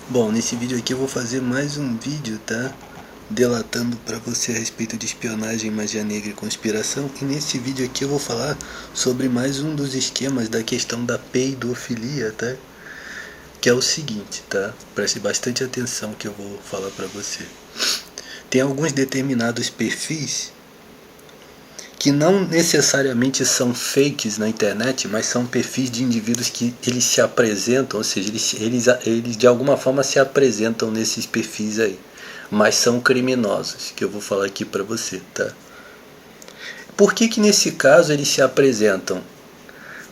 Bom, nesse vídeo aqui eu vou fazer mais um vídeo, tá? Delatando pra você a respeito de espionagem, magia negra e conspiração. E nesse vídeo aqui eu vou falar sobre mais um dos esquemas da questão da peidofilia, tá? Que é o seguinte, tá? Preste bastante atenção que eu vou falar pra você. Tem alguns determinados perfis que não necessariamente são fakes na internet, mas são perfis de indivíduos que eles se apresentam, ou seja, eles de alguma forma se apresentam nesses perfis aí, mas são criminosos, que eu vou falar aqui pra você, tá? Por que nesse caso eles se apresentam?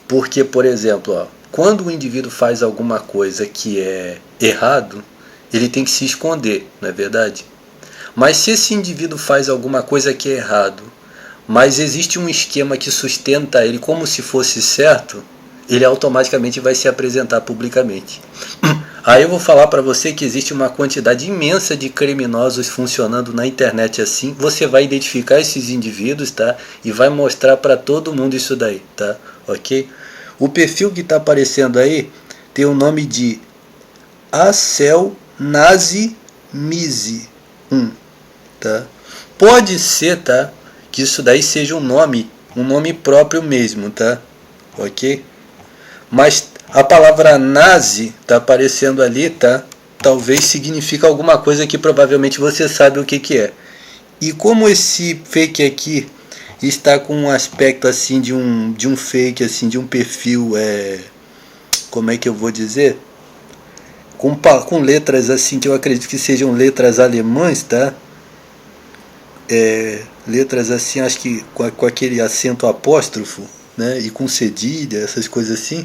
Porque, por exemplo, ó, quando o indivíduo faz alguma coisa que é errado, ele tem que se esconder, não é verdade? Mas se esse indivíduo faz alguma coisa que é errado, mas existe um esquema que sustenta ele como se fosse certo, ele automaticamente vai se apresentar publicamente. Aí eu vou falar para você que existe uma quantidade imensa de criminosos funcionando na internet assim. Você vai identificar esses indivíduos, tá? E vai mostrar para todo mundo isso daí, tá? Ok? O perfil que está aparecendo aí tem o nome de Acel Nazi Mizi 1, tá? Pode ser, tá? Que isso daí seja um nome próprio mesmo, tá? Ok? Mas a palavra nazi tá aparecendo ali, tá? Talvez signifique alguma coisa que provavelmente você sabe o que é. E como esse fake aqui está com um aspecto assim de um fake, assim, de um perfil, como é que eu vou dizer? Com letras assim que eu acredito que sejam letras alemãs, tá? Letras assim, acho que com aquele acento apóstrofo, né, e com cedilha, essas coisas assim,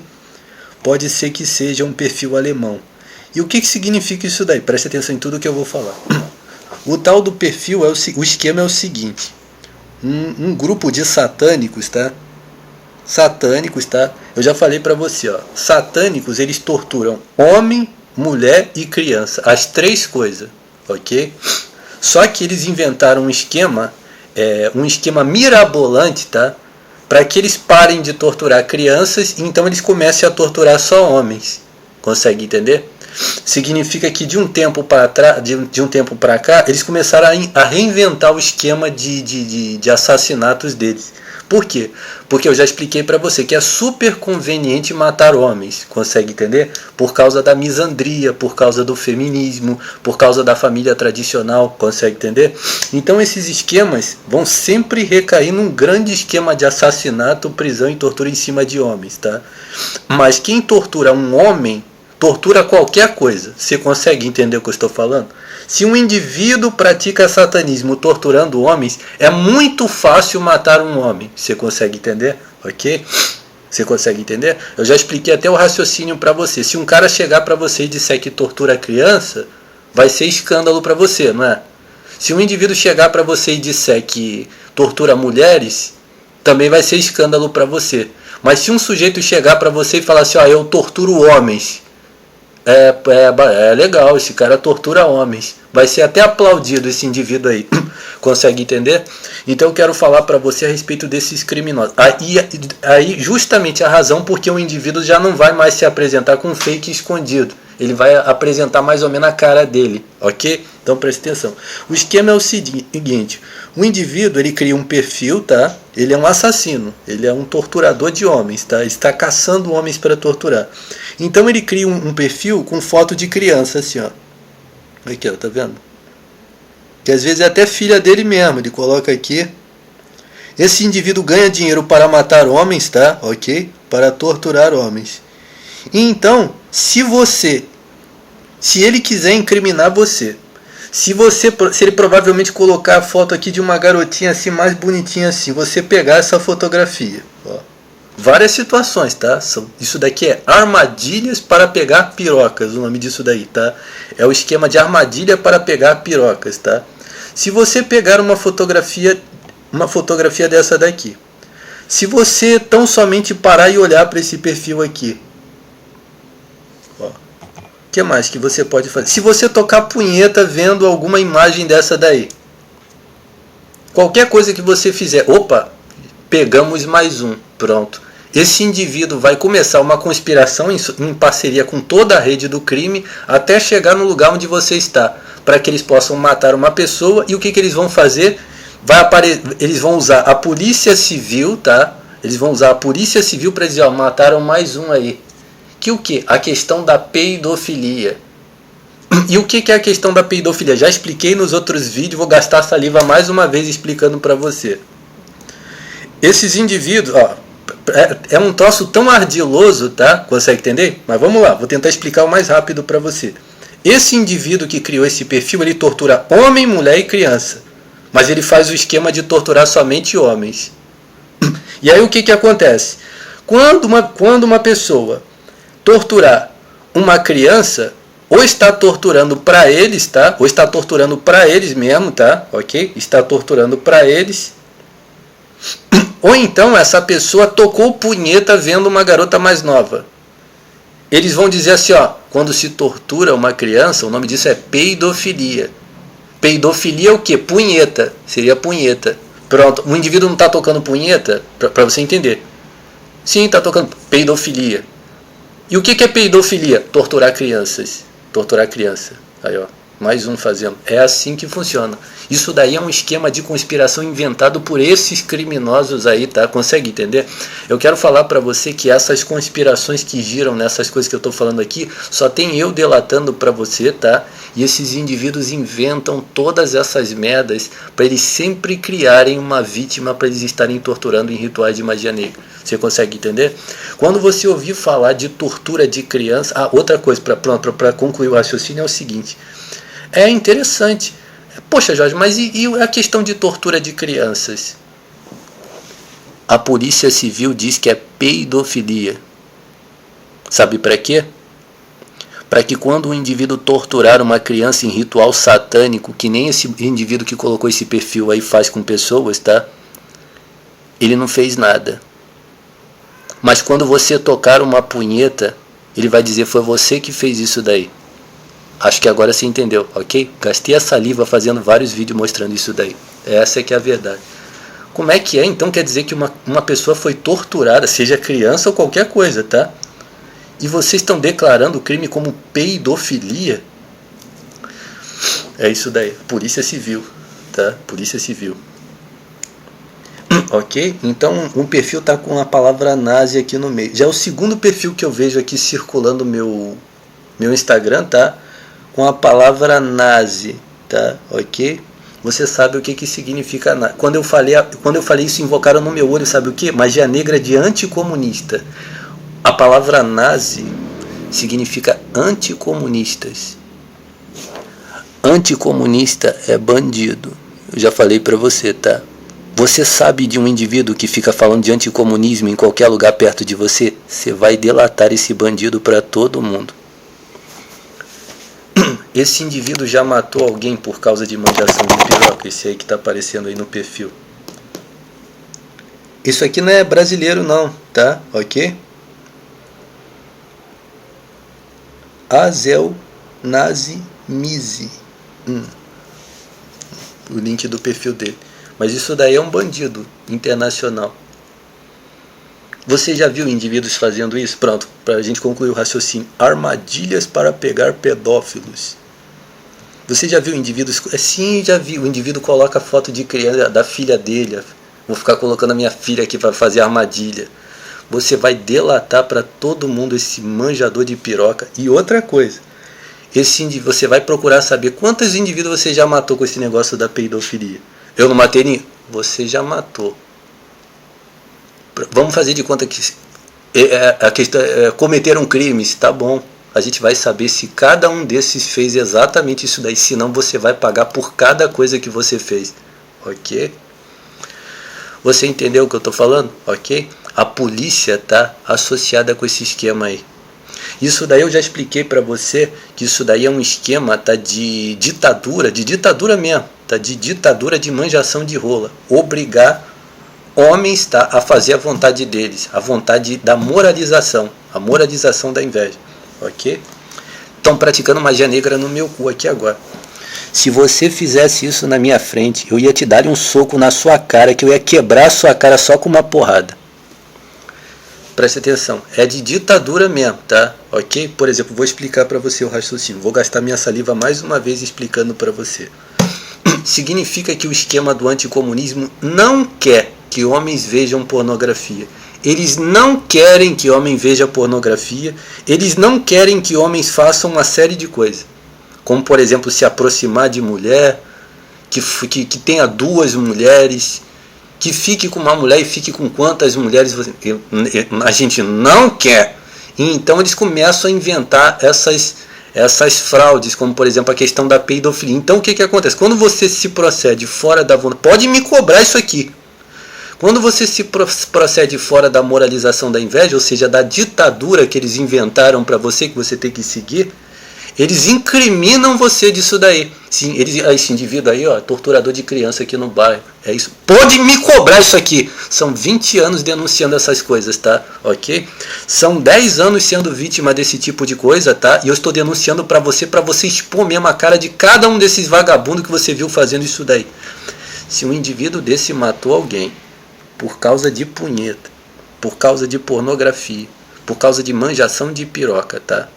pode ser que seja um perfil alemão. E o que significa isso daí? Preste atenção em tudo que eu vou falar. O tal do perfil, o esquema é o seguinte: um grupo de satânicos, tá? Satânicos, tá? Eu já falei pra você, ó. Satânicos, eles torturam homem, mulher e criança. As três coisas, ok? Só que eles inventaram um esquema mirabolante, tá? Para que eles parem de torturar crianças e então eles comecem a torturar só homens. Consegue entender? Significa que de um tempo para cá, eles começaram a reinventar o esquema de assassinatos deles. Por quê? Porque eu já expliquei para você que é super conveniente matar homens, consegue entender? Por causa da misandria, por causa do feminismo, por causa da família tradicional, consegue entender? Então esses esquemas vão sempre recair num grande esquema de assassinato, prisão e tortura em cima de homens, tá? Mas quem tortura um homem, tortura qualquer coisa. Você consegue entender o que eu estou falando? Se um indivíduo pratica satanismo torturando homens, é muito fácil matar um homem. Você consegue entender? Ok? Você consegue entender? Eu já expliquei até o raciocínio para você. Se um cara chegar para você e disser que tortura criança, vai ser escândalo para você, não é? Se um indivíduo chegar para você e disser que tortura mulheres, também vai ser escândalo para você. Mas se um sujeito chegar para você e falar assim, eu torturo homens, é legal, esse cara tortura homens. Vai ser até aplaudido esse indivíduo aí. Consegue entender? Então eu quero falar para você a respeito desses criminosos. Aí justamente a razão porque o indivíduo já não vai mais se apresentar com um fake escondido. Ele vai apresentar mais ou menos a cara dele, ok? Então preste atenção. O esquema é o seguinte: o indivíduo ele cria um perfil, tá? Ele é um assassino, ele é um torturador de homens, tá? Ele está caçando homens para torturar. Então ele cria um perfil com foto de criança, assim, ó. Aqui, ó, tá vendo? Que às vezes é até filha dele mesmo, ele coloca aqui. Esse indivíduo ganha dinheiro para matar homens, tá? Ok? Para torturar homens. E então, se ele quiser incriminar você, se ele provavelmente colocar a foto aqui de uma garotinha assim, mais bonitinha assim, você pegar essa fotografia, ó. Várias situações, tá? Isso daqui é armadilhas para pegar pirocas, o nome disso daí, tá? É o esquema de armadilha para pegar pirocas, tá? Se você pegar uma fotografia dessa daqui, se você tão somente parar e olhar para esse perfil aqui, ó, o que mais que você pode fazer? Se você tocar punheta vendo alguma imagem dessa daí, qualquer coisa que você fizer, opa, pegamos mais um, pronto. esse indivíduo vai começar uma conspiração em parceria com toda a rede do crime até chegar no lugar onde você está, para que eles possam matar uma pessoa. E o que eles vão fazer? Eles vão usar a polícia civil, tá? Eles vão usar a polícia civil para dizer, ó, mataram mais um aí. Que o que? A questão da peidofilia. E o que é a questão da peidofilia? Já expliquei nos outros vídeos, vou gastar saliva mais uma vez explicando para você. Esses indivíduos, ó, é um troço tão ardiloso, tá? Consegue entender? Mas vamos lá, vou tentar explicar o mais rápido para você. Esse indivíduo que criou esse perfil, ele tortura homem, mulher e criança. Mas ele faz o esquema de torturar somente homens. E aí o que acontece? Quando uma pessoa torturar uma criança, ou está torturando para eles, tá? Ou está torturando para eles mesmo, tá? Ok? Está torturando para eles. Ou então essa pessoa tocou punheta vendo uma garota mais nova. Eles vão dizer assim, ó, quando se tortura uma criança, o nome disso é peidofilia. Peidofilia é o quê? Punheta. Seria punheta. Pronto, o indivíduo não está tocando punheta? Para você entender. Sim, está tocando peidofilia. E o que é peidofilia? Torturar crianças. Torturar criança. Aí, ó, mais um fazendo. É assim que funciona. Isso daí é um esquema de conspiração inventado por esses criminosos aí, tá? Consegue entender? Eu quero falar para você que essas conspirações que giram nessas coisas que eu tô falando aqui, só tem eu delatando para você, tá? E esses indivíduos inventam todas essas merdas para eles sempre criarem uma vítima para eles estarem torturando em rituais de magia negra. Você consegue entender? Quando você ouvir falar de tortura de criança... Ah, outra coisa, para concluir o raciocínio é o seguinte. É interessante. Poxa, Jorge, mas e a questão de tortura de crianças? A Polícia Civil diz que é peidofilia. Sabe para quê? Para que quando um indivíduo torturar uma criança em ritual satânico, que nem esse indivíduo que colocou esse perfil aí faz com pessoas, tá? Ele não fez nada. Mas quando você tocar uma punheta, ele vai dizer, foi você que fez isso daí. Acho que agora você entendeu, ok? Gastei a saliva fazendo vários vídeos mostrando isso daí. Essa é que é a verdade. Como é que é? Então quer dizer que uma pessoa foi torturada, seja criança ou qualquer coisa, tá? E vocês estão declarando o crime como peidofilia? É isso daí. Polícia Civil, tá? Polícia Civil. Ok? Então um perfil está com a palavra nazi aqui no meio. Já é o segundo perfil que eu vejo aqui circulando no meu Instagram, tá? Com a palavra nazi, tá? Ok? Você sabe o que significa nazi. Quando eu falei isso, invocaram no meu olho, sabe o que? Magia negra de anticomunista. A palavra nazi significa anticomunistas. Anticomunista é bandido. Eu já falei pra você, tá? Você sabe de um indivíduo que fica falando de anticomunismo em qualquer lugar perto de você? Você vai delatar esse bandido para todo mundo. Esse indivíduo já matou alguém por causa de manjação de piroca, esse aí que está aparecendo aí no perfil. Isso aqui não é brasileiro não, tá? Ok? Azel Nazi Mizi. O link do perfil dele. Mas isso daí é um bandido internacional. Você já viu indivíduos fazendo isso? Pronto, para a gente concluir o raciocínio. Armadilhas para pegar pedófilos. Você já viu indivíduos... Sim, já vi. O indivíduo coloca a foto de criança, da filha dele. Vou ficar colocando a minha filha aqui para fazer armadilha. Você vai delatar para todo mundo esse manjador de piroca. E outra coisa. Você vai procurar saber quantos indivíduos você já matou com esse negócio da peidofilia. Eu não matei ninguém. Você já matou. Vamos fazer de conta que a questão cometeram crimes, tá bom. A gente vai saber se cada um desses fez exatamente isso daí. Senão você vai pagar por cada coisa que você fez. Ok? Você entendeu o que eu estou falando? Ok? A polícia está associada com esse esquema aí. Isso daí eu já expliquei para você que isso daí é um esquema, tá, de ditadura mesmo, tá, de ditadura de manjação de rola. Obrigar homens, tá, a fazer a vontade deles, a vontade da moralização, a moralização da inveja, ok? Estão praticando magia negra no meu cu aqui agora. Se você fizesse isso na minha frente, eu ia te dar um soco na sua cara, que eu ia quebrar a sua cara só com uma porrada. preste atenção, é de ditadura mesmo, tá? Ok? Por exemplo, vou explicar para você o raciocínio. Vou gastar minha saliva mais uma vez explicando para você. Significa que o esquema do anticomunismo não quer que homens vejam pornografia. Eles não querem que homem veja pornografia. Eles não querem que homens façam uma série de coisas. Como, por exemplo, se aproximar de mulher, que tenha duas mulheres, que fique com uma mulher e fique com quantas mulheres a gente não quer. E então eles começam a inventar essas fraudes, como por exemplo a questão da peidofilia. Então o que acontece? Quando você se procede fora da vontade, pode me cobrar isso aqui. Quando você se procede fora da moralização da inveja, ou seja, da ditadura que eles inventaram para você, que você tem que seguir, eles incriminam você disso daí. Sim, esse indivíduo aí, ó, torturador de criança aqui no bairro. É isso. Pode me cobrar isso aqui. São 20 anos denunciando essas coisas, tá? Ok? São 10 anos sendo vítima desse tipo de coisa, tá? E eu estou denunciando para você expor mesmo a cara de cada um desses vagabundos que você viu fazendo isso daí. Se um indivíduo desse matou alguém por causa de punheta, por causa de pornografia, por causa de manjação de piroca, tá?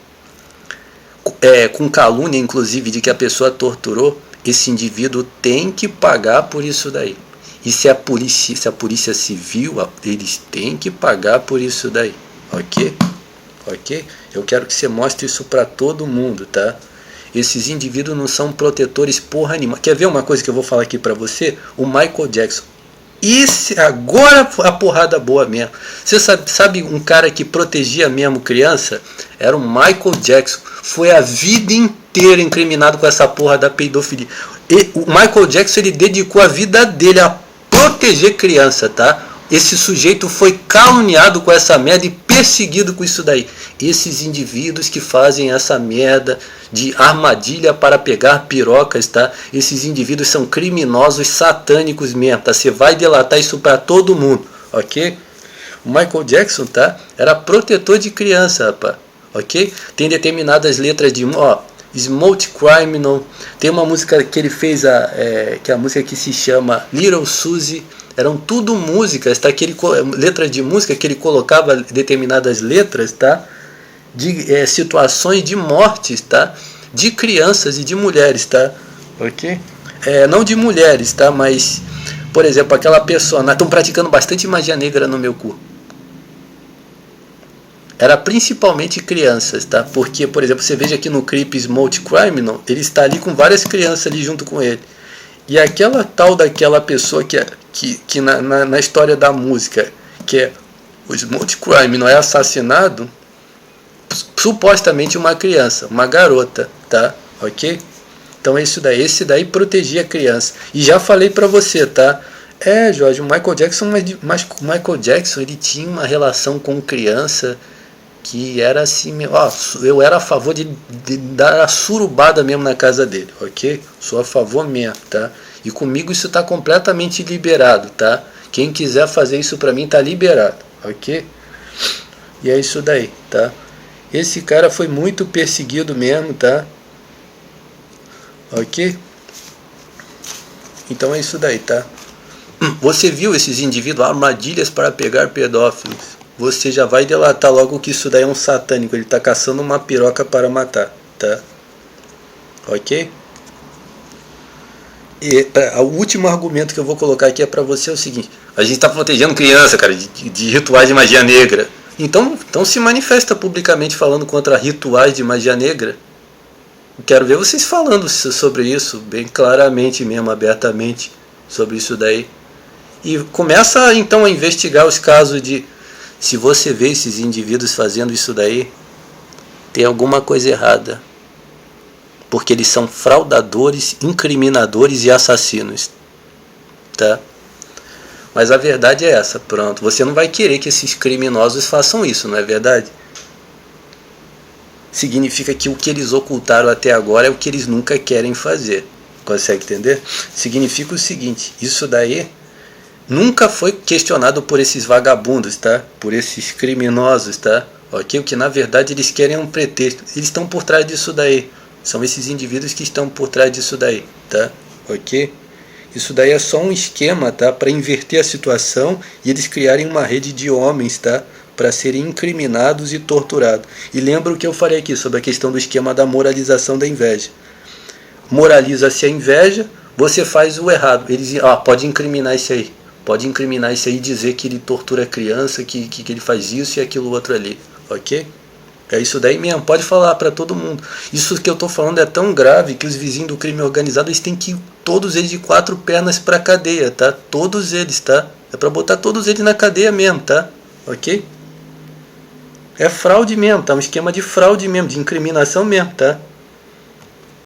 Com calúnia, inclusive, de que a pessoa torturou, esse indivíduo tem que pagar por isso daí. E se a polícia civil, eles têm que pagar por isso daí. Ok? Ok? Eu quero que você mostre isso para todo mundo, tá? Esses indivíduos não são protetores porra nenhuma. Quer ver uma coisa que eu vou falar aqui para você? O Michael Jackson. Agora a porrada boa mesmo. Você sabe um cara que protegia mesmo criança? Era o Michael Jackson. Foi a vida inteira incriminado com essa porra da peidofilia. O Michael Jackson, ele dedicou a vida dele a proteger criança, tá? Esse sujeito foi caluniado com essa merda e perseguido com isso daí. Esses indivíduos que fazem essa merda de armadilha para pegar pirocas, tá? Esses indivíduos são criminosos satânicos mesmo, tá? Você vai delatar isso para todo mundo, ok? O Michael Jackson, tá? Era protetor de criança, rapaz, ok? Tem determinadas letras de, Smooth Criminal. Tem uma música que ele fez, que é a música que se chama Little Suzy. Eram tudo músicas, tá? Letras de música que ele colocava determinadas letras, tá? De situações de mortes, tá? De crianças e de mulheres, tá? Ok? Não de mulheres, tá? Mas, por exemplo, aquela pessoa... Estão praticando bastante magia negra no meu cu. Era principalmente crianças, tá? Porque, por exemplo, você veja aqui no clipe Smooth Criminal, ele está ali com várias crianças ali junto com ele. E aquela tal daquela pessoa que na história da música, que é o Smooth Criminal, é assassinado, supostamente uma criança, uma garota, tá? Ok? Então esse daí protegia a criança. E já falei pra você, tá? Jorge, o Michael Jackson, mas o Michael Jackson, ele tinha uma relação com criança que era assim, eu era a favor de dar a surubada mesmo na casa dele, ok? Sou a favor mesmo, tá? E comigo isso tá completamente liberado, tá? Quem quiser fazer isso pra mim tá liberado, ok? E é isso daí, tá? Esse cara foi muito perseguido mesmo, tá? Ok? Então é isso daí, tá? Você viu esses indivíduos, armadilhas para pegar pedófilos? Você já vai delatar logo que isso daí é um satânico. Ele está caçando uma piroca para matar, tá? Ok? E o último argumento que eu vou colocar aqui é para você é o seguinte: a gente está protegendo criança, cara, de rituais de magia negra. Então se manifesta publicamente falando contra rituais de magia negra. Quero ver vocês falando sobre isso, bem claramente mesmo, abertamente, sobre isso daí. E começa então a investigar os casos de... Se você vê esses indivíduos fazendo isso daí, tem alguma coisa errada. Porque eles são fraudadores, incriminadores e assassinos. Tá? Mas a verdade é essa, pronto. Você não vai querer que esses criminosos façam isso, não é verdade? Significa que o que eles ocultaram até agora é o que eles nunca querem fazer. Consegue entender? Significa o seguinte: isso daí nunca foi questionado por esses vagabundos, tá? Por esses criminosos, tá? Ok? O que na verdade eles querem é um pretexto. Eles estão por trás disso daí. São esses indivíduos que estão por trás disso daí, tá? Ok? Isso daí é só um esquema, tá? Para inverter a situação e eles criarem uma rede de homens, tá? para serem incriminados e torturados. E lembra o que eu falei aqui sobre a questão do esquema da moralização da inveja. Moraliza-se a inveja, você faz o errado. Eles pode incriminar isso aí. Pode incriminar isso aí e dizer que ele tortura a criança, que ele faz isso e aquilo outro ali. Ok? É isso daí mesmo, pode falar para todo mundo. Isso que eu estou falando é tão grave que os vizinhos do crime organizado, eles têm que ir todos eles de 4 pernas para a cadeia, tá? Todos eles, tá? É para botar todos eles na cadeia mesmo, tá? Ok? É fraude mesmo, tá? Um esquema de fraude mesmo, de incriminação mesmo, tá?